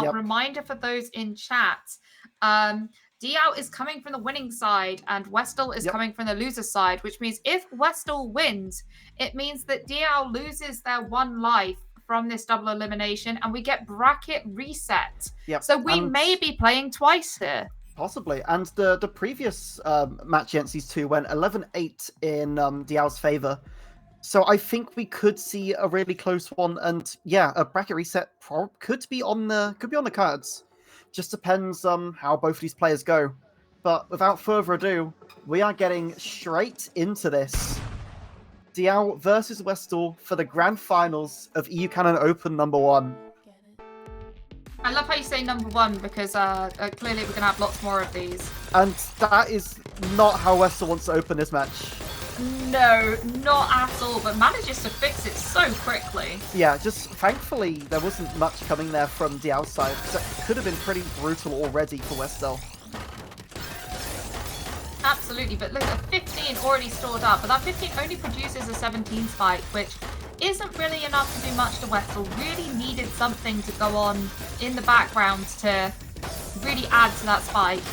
Yep. Reminder for those in chat. DL is coming from the winning side and WESTL is coming from the loser side, which means if WESTL wins, it means that DL loses their 1 life from this double elimination and we get bracket reset. Yep. So we may be playing twice here. Possibly. And the previous match against these two went 11-8 in DL's favor. So I think we could see a really close one, and yeah, a bracket reset could be on the cards. Just depends how both of these players go. But without further ado, we are getting straight into this. DL versus WESTL for the grand finals of EU Canon Open #1. I love how you say #1 because clearly we're going to have lots more of these. And that is not how WESTL wants to open this match. No, not at all, but manages to fix it so quickly. Yeah, just thankfully there wasn't much coming there from the outside, because it could have been pretty brutal already for WESTL. Absolutely, but look, a 15 already stored up, but that 15 only produces a 17 spike, which isn't really enough to do much to WESTL. Really needed something to go on in the background to really add to that spike.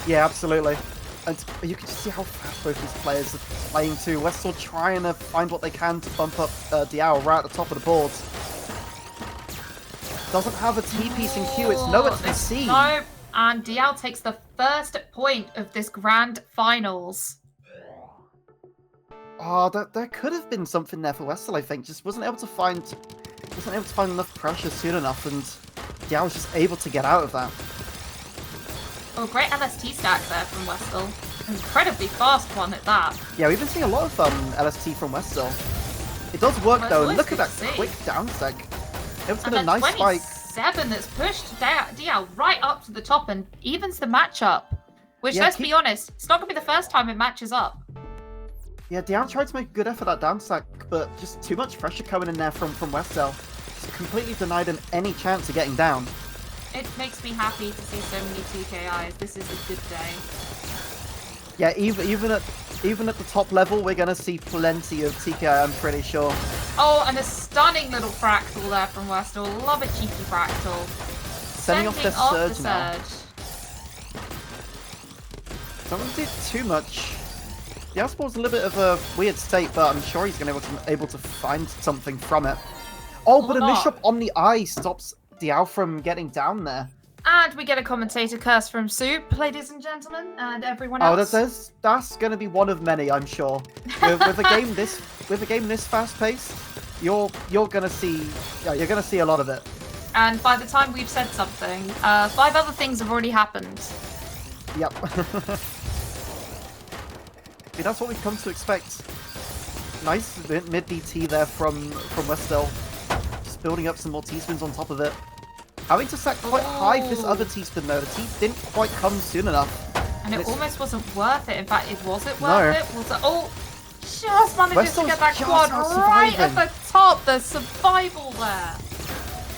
Yeah, absolutely. And you can just see how fast both these players are playing too. WESTL trying to find what they can to bump up Diao right at the top of the board. Doesn't have a T-piece in Q, it's nowhere to be seen. No, and Diao takes the first point of this grand finals. Oh, there could have been something there for WESTL, I think. Just wasn't able to find enough pressure soon enough, and Diao was just able to get out of that. Oh, great LST stack there from WESTL. Incredibly fast one at that. Yeah, we've been seeing a lot of LST from WESTL. It does work though, and look at that quick down seg. It was a nice spike. 27 that's pushed DL right up to the top and evens the matchup. Which, let's be honest, it's not going to be the first time it matches up. Yeah, Diao tried to make a good effort at that down stack, but just too much pressure coming in there from WESTL. Just completely denied him any chance of getting down. It makes me happy to see so many TKIs. This is a good day. Yeah, even at the top level, we're gonna see plenty of TKI, I'm pretty sure. Oh, and a stunning little fractal there from WESTL. Love a cheeky fractal. Sending off their surge now. Don't want to do too much. The Outsport's a little bit of a weird state, but I'm sure he's gonna be able to find something from it. Oh, but a Nishop on the eye stops Diao from getting down there. And we get a commentator curse from Soup, ladies and gentlemen, and everyone else. Oh, that's going to be one of many, I'm sure. With a game this fast paced, you're gonna see a lot of it. And by the time we've said something, 5 other things have already happened. Yep. See, that's what we've come to expect. Nice mid DT there from WESTL. Just building up some more T-spins on top of it. Having to set quite high for this other T-spin though. The T didn't quite come soon enough. And it almost wasn't worth it. In fact, was it worth it? Was it? Oh, just manages to get that quad right at the top. The survival there.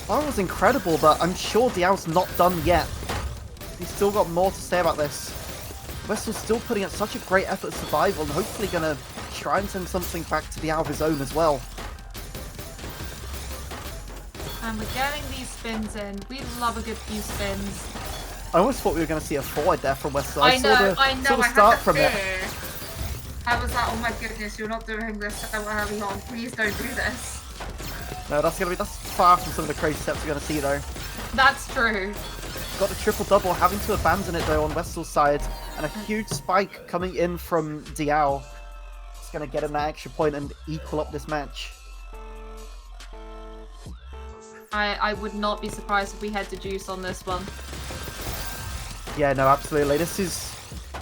That was incredible, but I'm sure Diao's not done yet. He's still got more to say about this. WESTL's still putting out such a great effort at survival and hopefully going to try and send something back to Diao of his own as well. And we're getting these spins in. We love a good few spins. I almost thought we were going to see a forward there from WESTL. I know. Saw the start from it. I was like, oh my goodness, you're not doing this so early on. Please don't do this. No, that's far from some of the crazy steps we're going to see though. That's true. Got the triple double, having to abandon it though on WESTL's side, and a huge spike coming in from Diao. It's going to get him that extra point and equal up this match. I would not be surprised if we head to juice on this one. Yeah, no, absolutely. This is,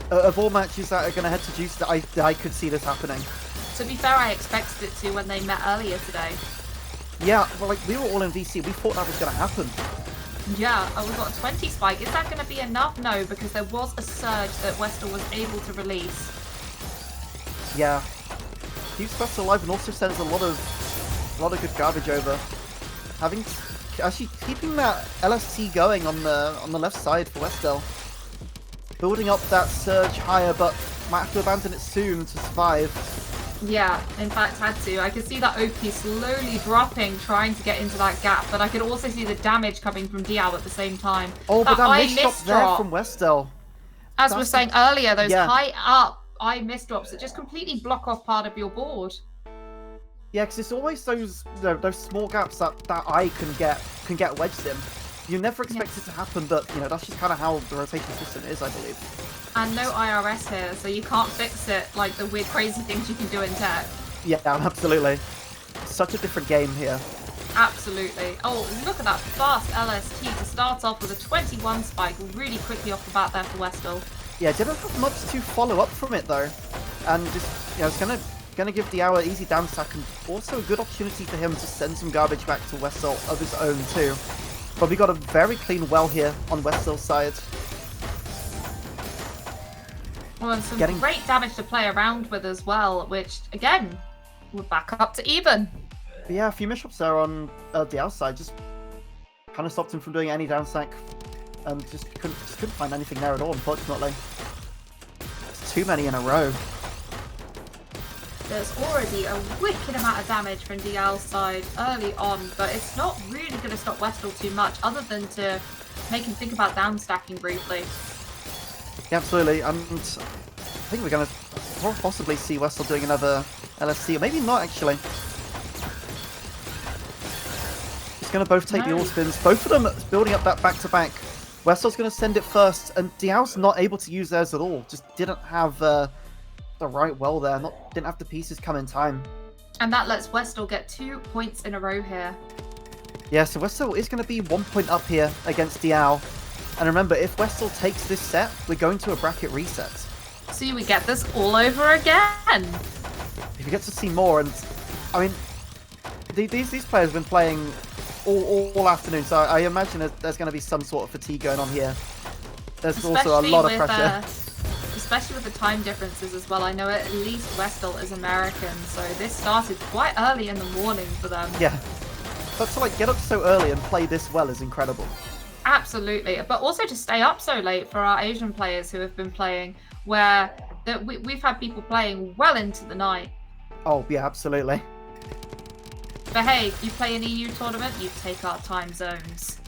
of all matches that are going to head to juice, I could see this happening. To be fair, I expected it to when they met earlier today. Yeah, well, like, we were all in VC. We thought that was going to happen. Yeah, we got a 20 spike. Is that going to be enough? No, because there was a surge that WESTL was able to release. Yeah. Keeps WESTL alive and also sends a lot of good garbage over. Actually keeping that LST going on the left side for WESTL. Building up that surge higher, but might have to abandon it soon to survive. Yeah, in fact had to. I could see that OP slowly dropping, trying to get into that gap, but I could also see the damage coming from Diao at the same time. Oh, but that I misdrop there from WESTL. As we were saying earlier, those high up eye misdrops that just completely block off part of your board. Yeah, because it's always those small gaps that eye can get wedged in. You never expect it to happen, but that's just kind of how the rotation system is, I believe. And no IRS here, so you can't fix it like the weird, crazy things you can do in tech. Yeah, absolutely. Such a different game here. Absolutely. Oh, look at that fast LST to start off with a 21 spike really quickly off the bat there for WESTL. Yeah, didn't have much to follow up from it though, and just it's gonna give Diao an easy down stack and also a good opportunity for him to send some garbage back to WESTL of his own too. But we got a very clean well here on WESTL's side. Well, and some great damage to play around with as well, which again, we're back up to even. But yeah, a few mishaps there on Diao's side just kind of stopped him from doing any down stack, and just couldn't find anything there at all, unfortunately. It's too many in a row. There's already a wicked amount of damage from Diao's side early on, but it's not really going to stop WESTL too much, other than to make him think about down stacking briefly. Yeah, absolutely, and I think we're going to possibly see WESTL doing another LSC, or maybe not actually. It's going to both take the all spins, both of them building up that back-to-back. WESTL's going to send it first, and Diao's not able to use theirs at all, just didn't have the right well there, didn't have the pieces come in time. And that lets WESTL get 2 points in a row here. Yeah, so WESTL is going to be 1 point up here against Diao. And remember, if WESTL takes this set, we're going to a bracket reset. See, we get this all over again. If we get to see more, and I mean, these players have been playing all afternoon, so I imagine there's going to be some sort of fatigue going on here. There's also a lot of pressure. Especially with the time differences as well. I know at least WESTL is American, so this started quite early in the morning for them. Yeah, but to get up so early and play this well is incredible. Absolutely, but also to stay up so late for our Asian players who have been playing, where we've had people playing well into the night. Oh yeah, absolutely. But hey, you play an EU tournament, you take our time zones.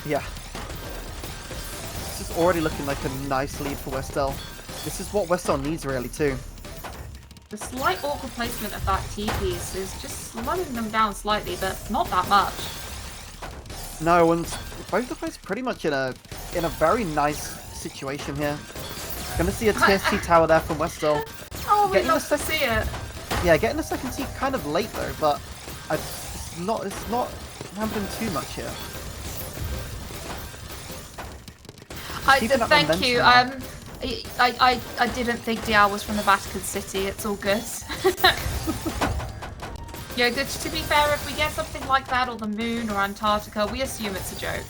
Yeah. This is already looking like a nice lead for WESTL. This is what WESTL needs really too. The slight awkward placement of that T-piece is just slowing them down slightly, but not that much. No, and both the players pretty much in a very nice situation here. Gonna see a TST tower there from WESTL. Oh, we'd love to see it. Yeah, getting the second T kind of late though, but it's not happening too much here. Thank you. I didn't think Diao was from the Vatican City. It's all good. Yeah, to be fair, if we get something like that, or the moon, or Antarctica, we assume it's a joke.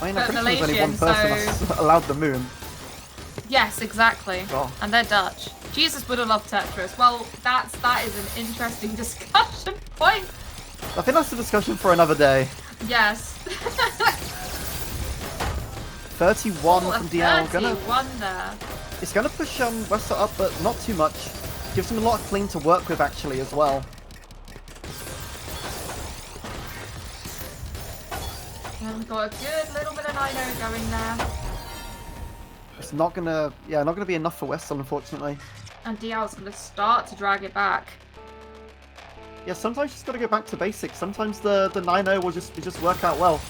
I mean, I'm pretty sure there's only one person that's allowed the moon. Yes, exactly. Oh. And they're Dutch. Jesus would have loved Tetris. Well, that is an interesting discussion point. I think that's a discussion for another day. Yes. 31 from Diao. 31 there. It's gonna push WESTL up, but not too much. Gives him a lot of clean to work with actually as well. And we've got a good little bit of Nino going there. It's not gonna be enough for WESTL, unfortunately. And Diao's gonna start to drag it back. Yeah, sometimes you just gotta go back to basics. Sometimes the 9-0 will just work out well.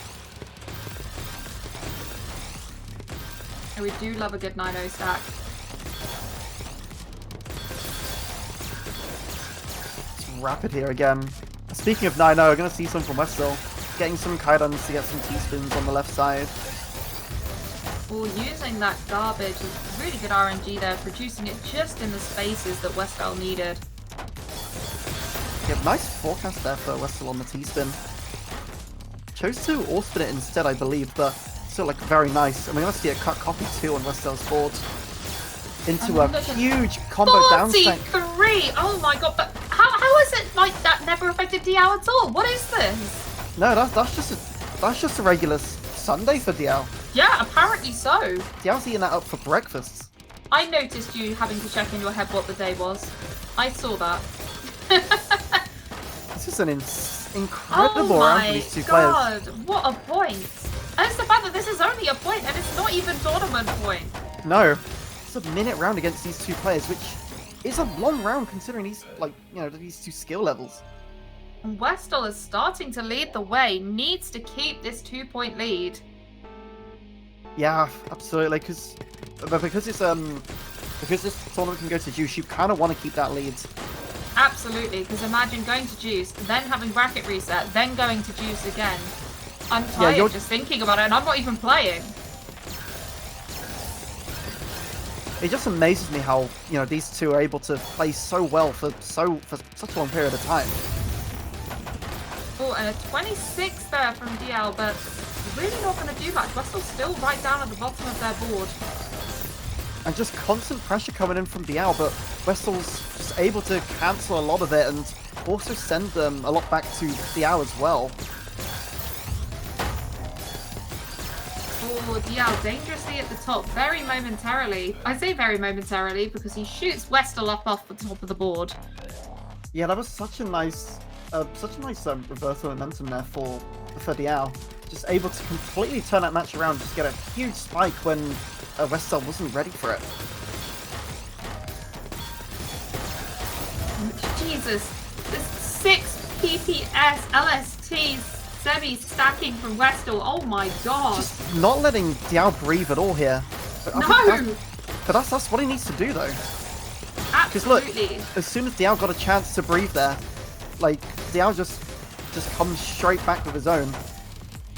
And we do love a good 9-0 stack. It's rapid here again. Speaking of 9-0, we're gonna see some from WESTL. Getting some Kaidans to get some T-spins on the left side. Well, using that garbage was really good RNG there, producing it just in the spaces that WESTL needed. Yeah, nice forecast there for WESTL on the T-spin. Chose to all-spin it instead, I believe, but still very nice. And we're going to see a cut copy too on WESTL's board. Into a huge combo down stack. 43! Oh my god, but how is it that never affected Diao at all? What is this? No, that's just a regular Sunday for Diao. Yeah, apparently so. Diao's eating that up for breakfast. I noticed you having to check in your head what the day was. I saw that. This is an incredible round for these two players. Oh my god, what a point. And it's the fact that this is only a point and it's not even tournament point. No, it's a minute round against these two players, which is a long round considering these, like, you know, these two skill levels. And WESTL is starting to lead the way, needs to keep this 2-point lead. Yeah, absolutely, because this tournament can go to juice, you kind of want to keep that lead. Absolutely, because imagine going to juice, then having bracket reset, then going to juice again. I'm tired just thinking about it, and I'm not even playing. It just amazes me how, you know, these two are able to play so well for such a long period of time. Oh, and a 26 there from DL, but really not going to do much. WESTL's still right down at the bottom of their board. And just constant pressure coming in from DL, but WESTL's just able to cancel a lot of it and also send them a lot back to DL as well. Oh, DL dangerously at the top, very momentarily. I say very momentarily because he shoots WESTL up off the top of the board. Yeah, that was such a nice reversal momentum there for DL. Just able to completely turn that match around, just get a huge spike when WESTL wasn't ready for it. Jesus, this 6 PPS LST semi stacking from WESTL. Oh my god. Just not letting DL breathe at all here. But that's what he needs to do though. Because look, as soon as DL got a chance to breathe there, like DL just comes straight back with his own.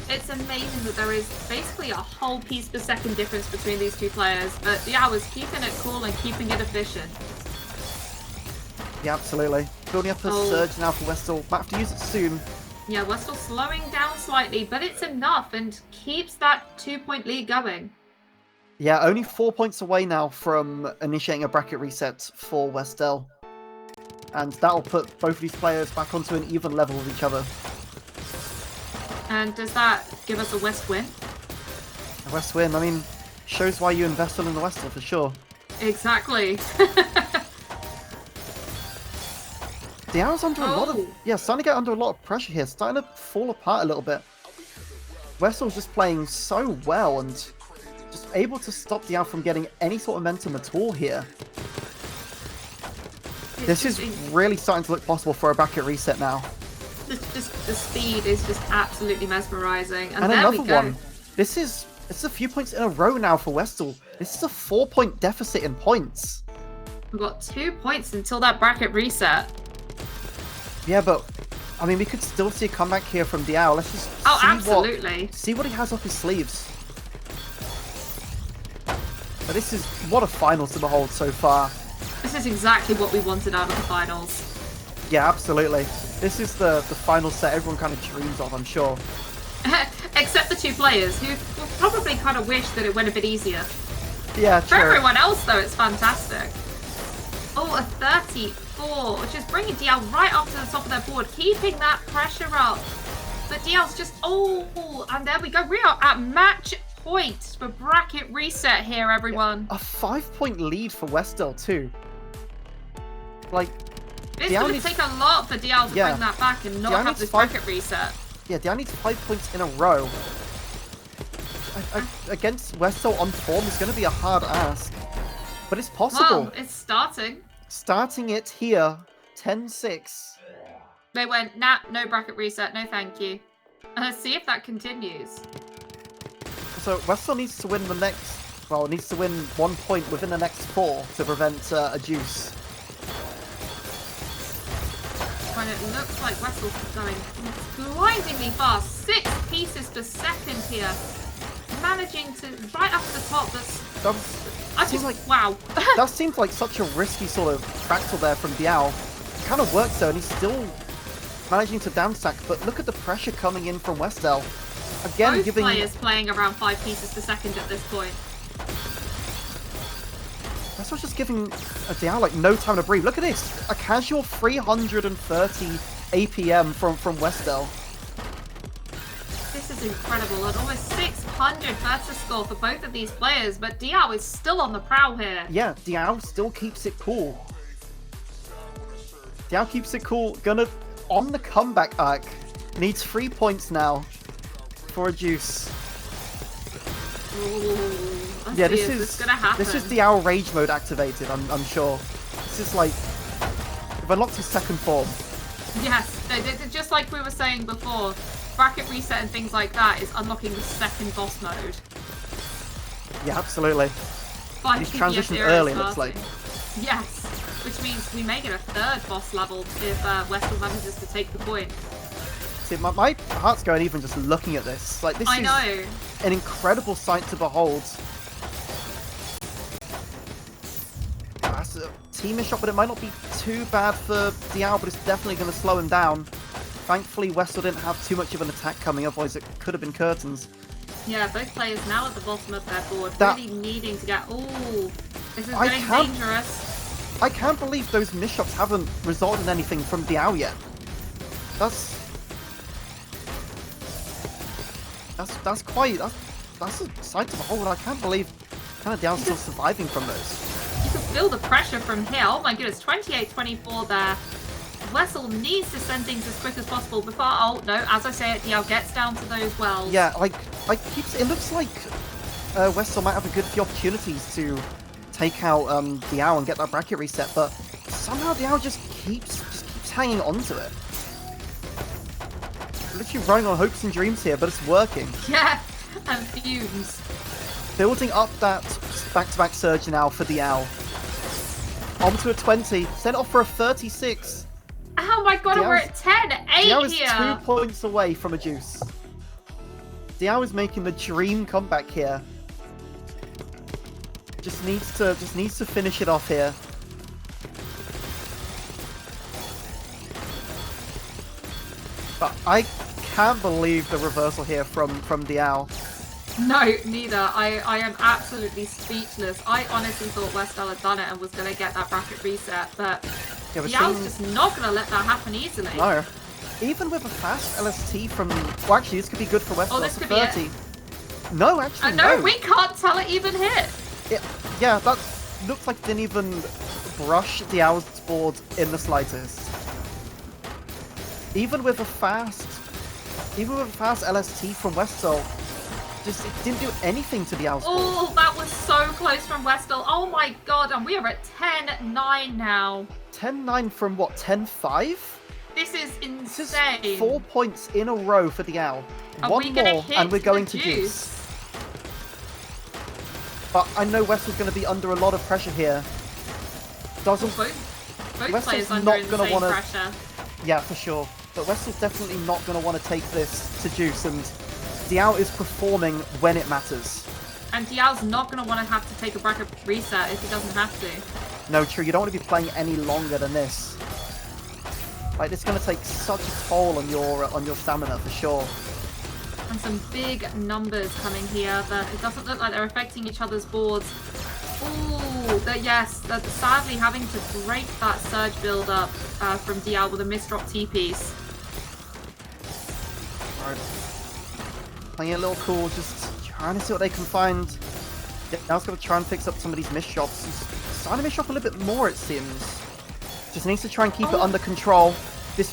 It's amazing that there is basically a whole piece per second difference between these two players, but DL was keeping it cool and keeping it efficient. Yeah, absolutely. Building up a surge now for WESTL. Might have to use it soon. Yeah, WESTL slowing down slightly, but it's enough and keeps that 2-point lead going. Yeah, only 4 points away now from initiating a bracket reset for WESTL. And that'll put both of these players back onto an even level with each other. And does that give us a West win? A West win, I mean, shows why you invested in the WESTL for sure. Exactly. DL's under a lot of... Yeah, starting to get under a lot of pressure here. Starting to fall apart a little bit. WESTL's just playing so well and just able to stop DL from getting any sort of momentum at all here. This is really starting to look possible for a bracket reset now. The speed is just absolutely mesmerizing. And there another we go. one. This is a few points in a row now for WESTL. This is a 4-point deficit in points. We've got 2 points until that bracket reset. Yeah, but I mean, we could still see a comeback here from DL. Let's just see what he has up his sleeves. But this is what a finals to behold so far. This is exactly what we wanted out of the finals. Yeah, absolutely. This is the final set everyone kind of dreams of, I'm sure. Except the two players, who will probably kind of wish that it went a bit easier. Yeah, true. For everyone else, though, it's fantastic. Oh, a 34, which is bringing DL right up to the top of their board, keeping that pressure up. But DL's just, and there we go. We are at match point for bracket reset here, everyone. A 5-point lead for WESTL, too. Like, it's going to take a lot for DL to bring that back and not have this bracket reset. Yeah, DL needs 5 points in a row. Against WESTL on form is going to be a hard ask. But it's possible. Well, it's starting. Starting it here, 10-6. They went, nah, no bracket reset, no thank you. Let's see if that continues. So WESTL needs to win the next... Well, it needs to win 1 point within the next 4 to prevent a juice. When it looks like WESTL's going blindingly fast. 6 pieces per second here. Managing to right up to the top. Wow. That seems like such a risky sort of fractal there from DL. It kind of works though, and he's still managing to downstack. But look at the pressure coming in from WESTL. Again, both players playing around 5 pieces per second at this point. WESTL's just giving DL like no time to breathe. Look at this, a casual 330 APM from WESTL. This is is incredible. An almost 600 versus score for both of these players, but Diao is still on the prowl here. Yeah, Diao still keeps it cool. Diao keeps it cool. Gonna on the comeback arc. Needs 3 points now for a juice. Ooh, Yeah, this is gonna happen. This is Diao rage mode activated. I'm sure. This is like we've unlocked his second form. Yes, just like we were saying before, bracket reset and things like that is unlocking the second boss mode. Yeah, absolutely. He's transitioned early, it looks like. Yes, which means we may get a third boss level if WESTL manages to take the point. See, my heart's going even just looking at this. Like, this I is know. an incredible sight to behold. That's a team shot, but it might not be too bad for Diao, but it's definitely going to slow him down. Thankfully, WESTL didn't have too much of an attack coming, otherwise it could have been curtains. Yeah, both players now at the bottom of their board, really needing to get... Ooh, this is getting dangerous. I can't believe those misshots haven't resulted in anything from Diao yet. That's a sight to behold. I can't believe kind of Diao's still surviving from those. You can feel the pressure from here. Oh my goodness, 28-24 there. WESTL needs to send things as quick as possible before... Oh, no, as I say it, Diao gets down to those wells. Yeah, it looks like WESTL might have a good few opportunities to take out Diao and get that bracket reset, but somehow Diao just keeps hanging on to it. Literally running on hopes and dreams here, but it's working. Yeah, and fumes. Building up that back-to-back surge now for Diao. Onto a 20, sent off for a 36. Oh my god, we're at 10-8 Diao is here. 2 points away from a juice. Diao is making the dream comeback here. Just needs to finish it off here. But I can't believe the reversal here from Diao. No, neither. I am absolutely speechless. I honestly thought WESTL had done it and was going to get that bracket reset, but yeah, Diao's just not going to let that happen easily. No. Even with a fast LST from... Well, actually, this could be good for WESTL. Oh, this could 30. be it. No, actually, no. We can't tell it even hit. Yeah, that looks like it didn't even brush Diao's board in the slightest. Even with a fast LST from WESTL, just it didn't do anything to Diao's board. Oh, that was so close from WESTL. Oh my god, and we are at 10-9 now. 10-9 from what, 10-5? This is insane. This is 4 points in a row for Diao. One more, and we're going to juice. But I know WESTL's going to be under a lot of pressure here. Both players under the same pressure. Yeah, for sure. But WESTL's definitely not going to want to take this to juice, and Diao is performing when it matters. And Diao's not going to want to have to take a bracket reset if he doesn't have to. No, true. You don't want to be playing any longer than this. Like, it's going to take such a toll on your stamina for sure. And some big numbers coming here, but it doesn't look like they're affecting each other's boards. Ooh, yes, they're sadly having to break that surge build up from Diao with a misdrop T-piece. Right. Playing it a little cool, just trying to see what they can find. Yeah, Diao's going to try and fix up some of these misshots. He's starting to misshop a little bit more, it seems. Just needs to try and keep it under control.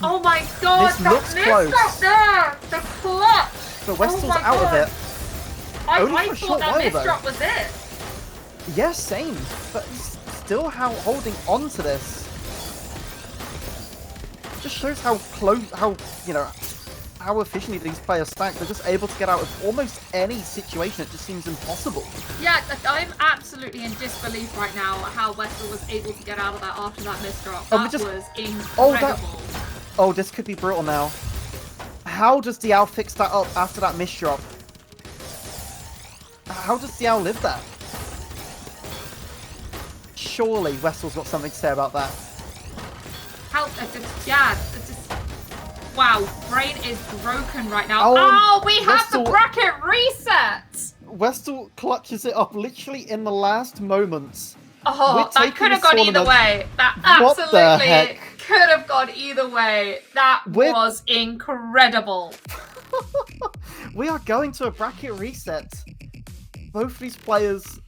Oh my god, this looks close. There! The clutch! But WESTL's out of it. I thought that misdrop was it. Yeah, same. But he's still holding on to this. It just shows how close, how efficiently these players stack. They're just able to get out of almost any situation. It just seems impossible. Yeah, I'm absolutely in disbelief right now at how WESTL was able to get out of that after that misdrop. That was incredible. Oh, this could be brutal now. How does Diao fix that up after that misdrop? How does Diao live that? Surely WESTL's got something to say about that. Wow, brain is broken right now. Oh, we have the bracket reset! WESTL clutches it up literally in the last moments. Oh, that could have gone either way. That absolutely could have gone either way. That was incredible. we are going to a bracket reset. Both of these players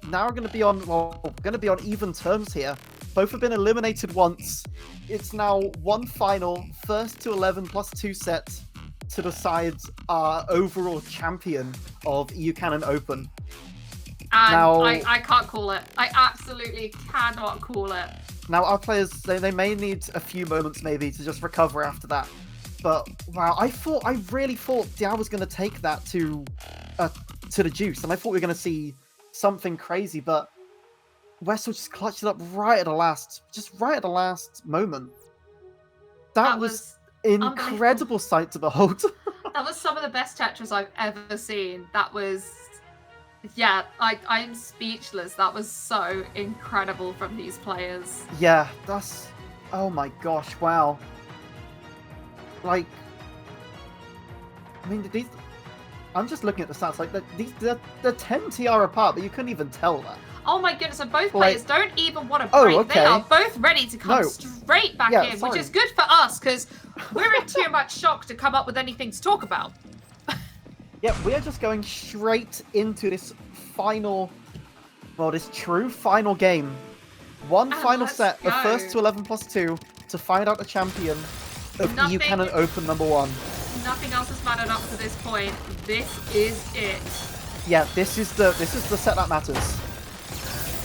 now are going to be on even terms here. Both have been eliminated once. It's now one final, first to 11 plus 2 set to decide our overall champion of EU Canon Open. And now, I can't call it. I absolutely cannot call it. Now our players, they may need a few moments maybe to just recover after that. But wow, I really thought Diao was going to take that to the juice, and I thought we were going to see something crazy, but WESTL just clutched it up right at the last moment. That was incredible sight to behold. That was some of the best Tetris I've ever seen. That was, yeah, I'm speechless. That was so incredible from these players. Yeah, that's, oh my gosh, wow. Like, I mean, these, I'm just looking at the stats, like, they're 10 TR apart, but you couldn't even tell that. Oh my goodness, and both players don't even want to break. Oh, okay. They are both ready to come straight back in, which is good for us, because we're in too much shock to come up with anything to talk about. Yeah, we are just going straight into this final, well, this true final game. One final set of first to 11 plus 2 to find out the champion of EU Canon Open number 1. Nothing else has mattered up to this point. This is it. Yeah, this is the set that matters.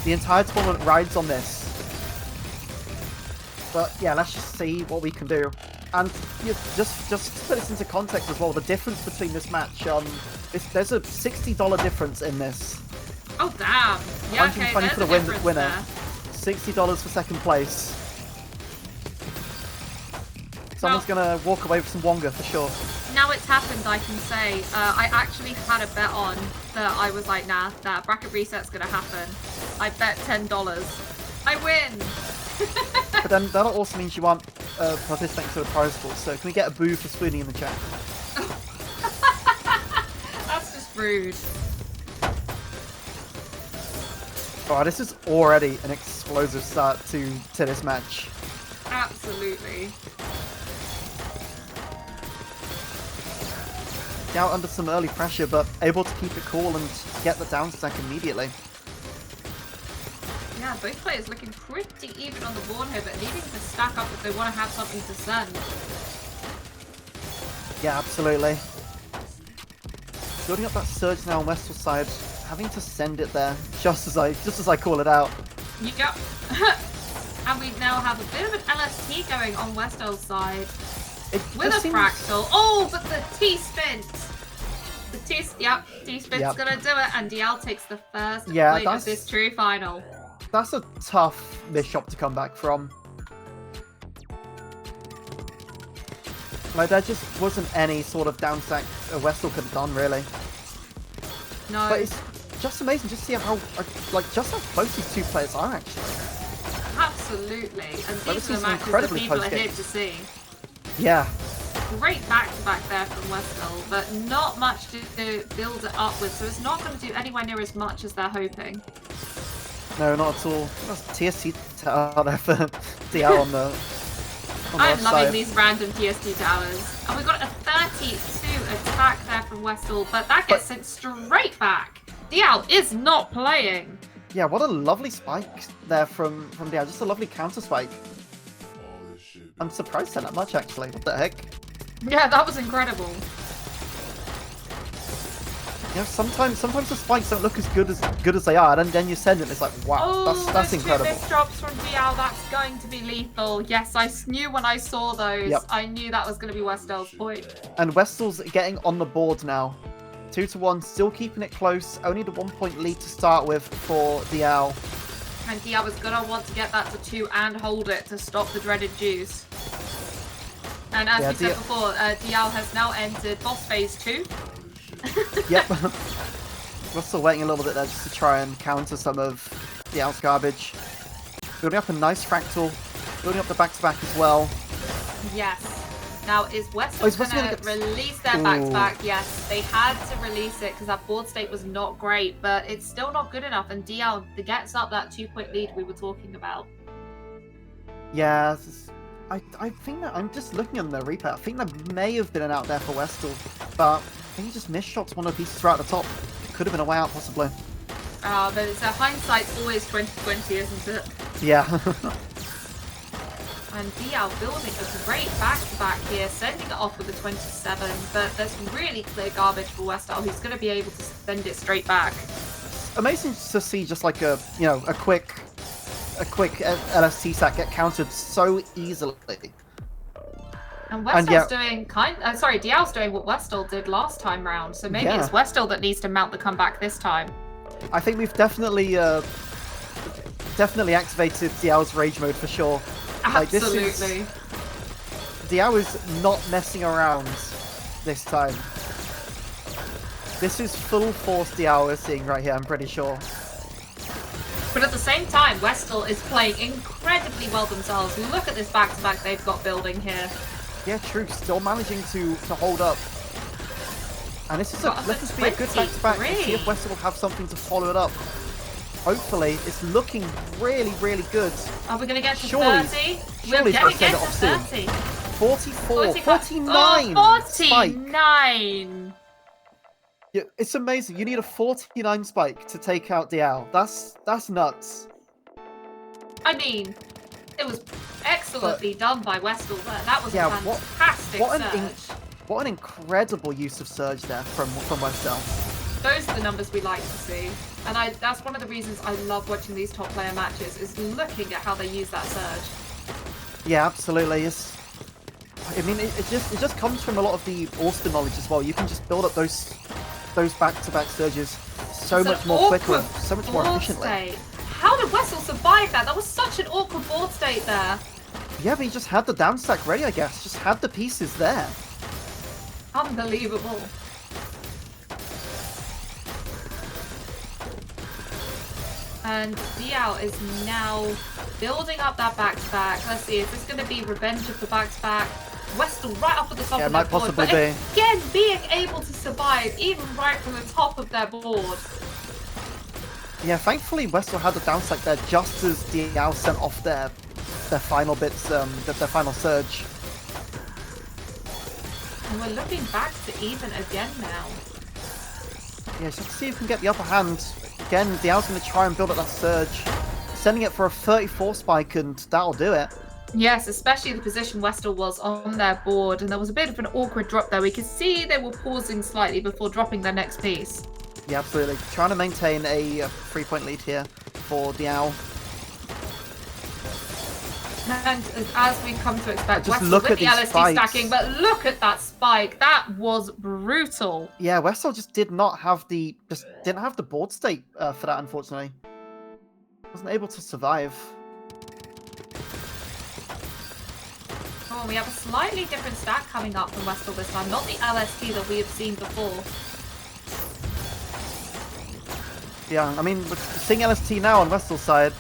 The entire tournament rides on this. But yeah, let's just see what we can do. And yeah, just to put this into context as well, the difference between this match, there's a $60 difference in this. Oh damn! Yeah, 120 okay, for the winner, there. $60 for second place. Someone's gonna walk away with some Wonga for sure. Now it's happened, I can say. I actually had a bet on that. I was like, nah, bracket reset's gonna happen. I bet $10. I win! But then that also means you aren't participating to the prize pool, so can we get a boo for Spoonie in the chat? That's just rude. Oh, this is already an explosive start to this match. Absolutely. Now under some early pressure, but able to keep it cool and get the down stack immediately. Yeah, both players looking pretty even on the board here, but needing to stack up if they want to have something to send. Yeah, absolutely. Building up that surge now on WESTL side, having to send it there just as I call it out. Yep. And we now have a bit of an LST going on WESTL's side. With a fractal. Oh, but the T-spin. The T-spin's gonna do it, and DL takes the first point of this true final. That's a tough miss shot to come back from. Like, there just wasn't any sort of down stack WESTL could have done, really. No. But it's just amazing just to see how close these two players are, actually. Absolutely. And these are the matches that people are here to see. Yeah. Great back-to-back there from WESTL, but not much to build it up with, so it's not going to do anywhere near as much as they're hoping. No, not at all. That's TST tower there for DL on the I'm loving these random TST towers. And we've got a 32 attack there from WESTL, but that gets sent straight back. DL is not playing. Yeah, what a lovely spike there from DL. Just a lovely counter spike. I'm surprised at that much, actually. What the heck? Yeah, that was incredible. You know, sometimes the spikes don't look as good as they are, and then you send it, and it's like, wow, that's incredible. Those 2 drops from DL, that's going to be lethal. Yes, I knew when I saw those. Yep. I knew that was going to be WESTL's point. And WESTL's getting on the board now. 2-1, still keeping it close. Only the 1 point lead to start with for DL. And DL was going to want to get that to 2 and hold it to stop the dreaded juice. And as we said before, DL has now entered boss phase 2. Yep. We're still waiting a little bit there just to try and counter some of DL's garbage. Building up a nice fractal. Building up the back-to-back as well. Yes. Now, is WESTL going to release their back-to-back? Yes, they had to release it because that board state was not great, but it's still not good enough, and DL gets up that 2-point lead we were talking about. Yeah, I think that I'm just looking on the replay. I think there may have been an out there for WESTL, but think he just misshots one of the pieces throughout the top. Could have been a way out, possibly. But it's hindsight's always 2020, isn't it? Yeah. And Diao building a great back-to-back here, sending it off with a 27, but there's really clear garbage for WESTL, who's going to be able to send it straight back. Amazing to see just like a quick LST sack get countered so easily. And WESTL's doing Diao's doing what WESTL did last time round, so maybe it's WESTL that needs to mount the comeback this time. I think we've definitely activated Diao's rage mode for sure. Absolutely. Diao is not messing around this time. This is full force Diao we're seeing right here, I'm pretty sure. But at the same time, WESTL is playing incredibly well themselves. Look at this back-to-back they've got building here. Yeah, true. Still managing to hold up. And this is let this be a good back-to-back to see if WESTL will have something to follow it up. Hopefully, it's looking really, really good. Are we going to get to 30? Surely we're going to get to 30. 44, 49! Oh, 49! Yeah, it's amazing. You need a 49 spike to take out Diao. That's nuts. I mean, it was excellently done by WESTL there. That was a fantastic surge. What an incredible use of surge there from WESTL. Those are the numbers we like to see. And that's one of the reasons I love watching these top player matches, is looking at how they use that surge. Yeah, absolutely. It just comes from a lot of the Austin knowledge as well. You can just build up those back-to-back surges so much more quickly, so much more efficiently. State. How did WESTL survive that? That was such an awkward board state there. Yeah, but he just had the down stack ready, I guess. Just had the pieces there. Unbelievable. And Diao is now building up that back-to-back. Let's see, is this going to be revenge of the back-to-back? WESTL right off at the top of their board, but again, being able to survive even right from the top of their board. Yeah, thankfully WESTL had the down stack there just as Diao sent off their final bits, their final surge. And we're looking back to even again now. Yeah, just to see if we can get the upper hand. Again, Diao's going to try and build up that surge, sending it for a 34 spike, and that'll do it. Yes, especially the position WESTL was on their board, and there was a bit of an awkward drop there. We could see they were pausing slightly before dropping their next piece. Yeah, absolutely. Trying to maintain a 3-point lead here for Diao. And as we come to expect, just WESTL look with at the these LSD spikes. stacking, but look at that spike. That was brutal. Yeah, WESTL just didn't have the board state for that, unfortunately. Wasn't able to survive. Oh, we have a slightly different stack coming up from WESTL this time, not the LSD that we have seen before. Yeah, I mean, seeing LST now on WESTL's side,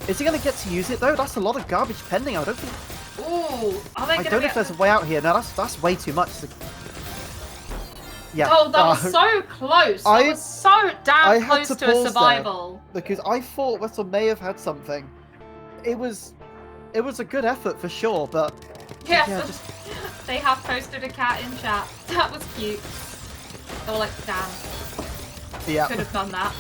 is he going to get to use it though? That's a lot of garbage pending. I don't think. Ooh, are they I don't know if there's a way out here. No, that's way too much. Yeah. Oh, that was so close. That was so damn close to a survival. Because I thought WESTL may have had something. It was a good effort for sure, but yes, yeah, they have posted a cat in chat. That was cute. They were like, damn. Yeah. Could have done that.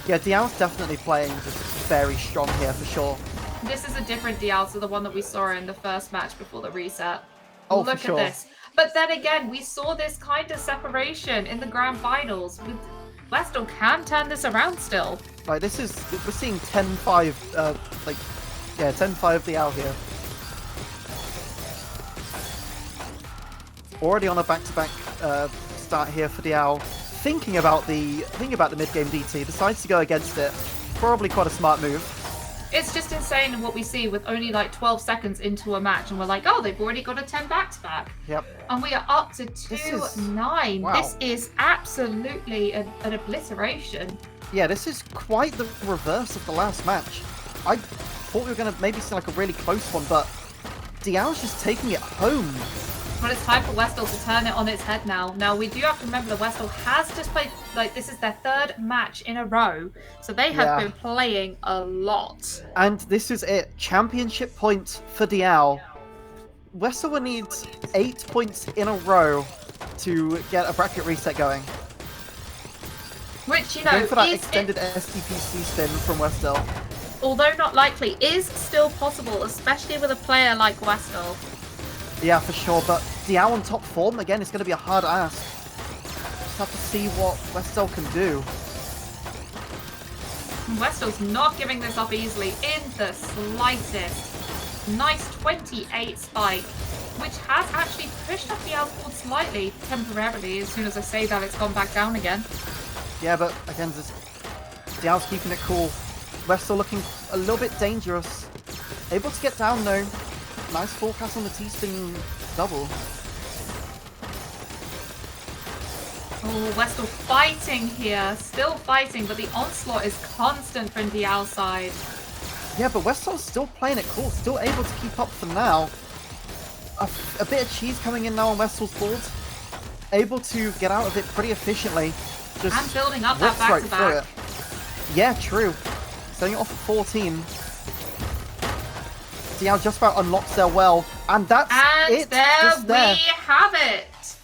Yeah, Diao's definitely playing just very strong here for sure. This is a different Diao to the one that we saw in the first match before the reset. Oh, look for sure. at this. But then again, we saw this kind of separation in the grand finals. WESTL can turn this around still. Right, we're seeing 10-5, 10-5 Diao here. Already on a back-to-back start here for Diao. Thinking about the mid-game DT, decides to go against it. Probably quite a smart move. It's just insane what we see with only like 12 seconds into a match, and we're like, oh, they've already got a 10 back-to-back. Yep. And we are up to 2-9. Wow. This is absolutely an obliteration. Yeah, this is quite the reverse of the last match. I thought we were going to maybe see like a really close one, but Diao's just taking it home. But it's time for WESTL to turn it on its head now. Now, we do have to remember that WESTL has just played, like, this is their third match in a row. So they have been playing a lot. And this is it. Championship point for Diao. WESTL will need 8 points in a row to get a bracket reset going. Which, you know, Going for that extended STPC spin from WESTL. Although not likely, is still possible, especially with a player like WESTL. Yeah, for sure, but Diao on top form, again, it's going to be a hard ask. Just have to see what WESTL can do. WESTL's not giving this up easily in the slightest. Nice 28 spike, which has actually pushed up the outboard slightly, temporarily. As soon as I say that, it's gone back down again. Yeah, but again, Diao's keeping it cool. WESTL looking a little bit dangerous. Able to get down though. Nice forecast on the T-spin double. Oh, WESTL fighting here. Still fighting, but the onslaught is constant from Diao's side. Yeah, but WESTL's still playing it cool. Still able to keep up for now. A bit of cheese coming in now on WESTL's board. Able to get out of it pretty efficiently. Just and building up that right through back-to-back. it. Yeah, true. Setting it off at 14. Diao just about unlocks there well. And that's it. There we have it.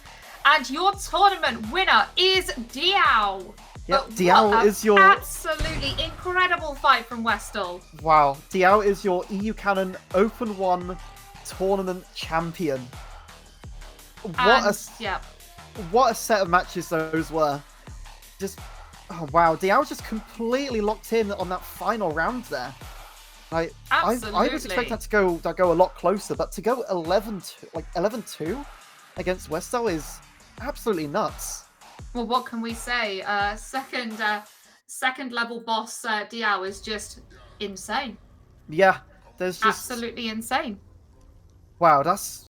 And your tournament winner is Diao. Yep, Diao is your absolutely incredible fight from WESTL. Wow, Diao is your EU Canon Open 1 tournament champion. What a set of matches those were. Just oh wow, Diao just completely locked in on that final round there. Like I was expecting that to go a lot closer, but to go 11-2 against WESTL is absolutely nuts. Well, what can we say? Second level boss Diao is just insane. Yeah, there's just absolutely insane. Wow, that's